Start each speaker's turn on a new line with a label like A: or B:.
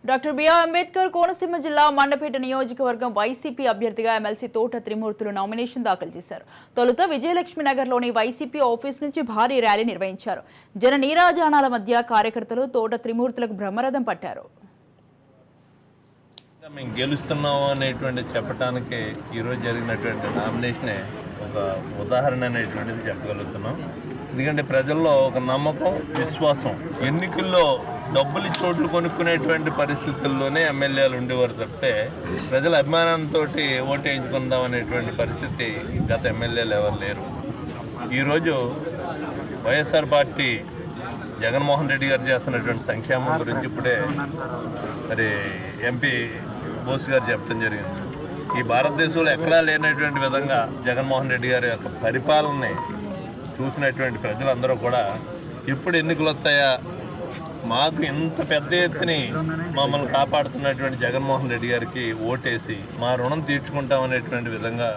A: Doctor BR Ambedkar Konaseema జిల్లా మండపేట నియోజకవర్గం YCP అభ్యర్థిగా ఎమ్మెల్సీ తోట త్రిమూర్తులు నామినేషన్ దాఖలు చేశారు. తొలుత విజయలక్ష్మి నగర్లోని వైసీపీ ఆఫీస్ నుంచి భారీ ర్యాలీ నిర్వహించారు. జన నీరాజనాల మధ్య కార్యకర్తలు తోట త్రిమూర్తులకు బ్రహ్మరథం పట్టారు.
B: మేము గెలుస్తున్నాము అనేటువంటి చెప్పడానికి ఈరోజు జరిగినటువంటి నామినేషనే ఒక ఉదాహరణ అనేటువంటిది చెప్పగలుగుతున్నాం. ఎందుకంటే ప్రజల్లో ఒక నమ్మకం, విశ్వాసం. ఎన్నికల్లో డబ్బులు చోట్లు కొనుక్కునేటువంటి పరిస్థితుల్లోనే ఎమ్మెల్యేలు ఉండేవారు తప్పితే ప్రజల అభిమానంతో ఓటు వేయించుకుందాం అనేటువంటి పరిస్థితి గత ఎమ్మెల్యేలు ఎవరు లేరు. ఈరోజు వైఎస్ఆర్ పార్టీ జగన్మోహన్ రెడ్డి గారు చేస్తున్నటువంటి సంక్షేమం గురించి ఇప్పుడే మరి ఎంపీ బోస్ గారు చెప్పడం జరిగింది. ఈ భారతదేశంలో ఎక్కడా లేనటువంటి విధంగా జగన్మోహన్ రెడ్డి గారి యొక్క పరిపాలనని చూసినటువంటి ప్రజలందరూ కూడా ఎప్పుడు ఎన్నికలు వస్తాయా, మాకు ఇంత పెద్ద ఎత్తుని మమ్మల్ని కాపాడుతున్నటువంటి జగన్మోహన్ రెడ్డి గారికి ఓటేసి మా రుణం తీర్చుకుంటామనేటువంటి విధంగా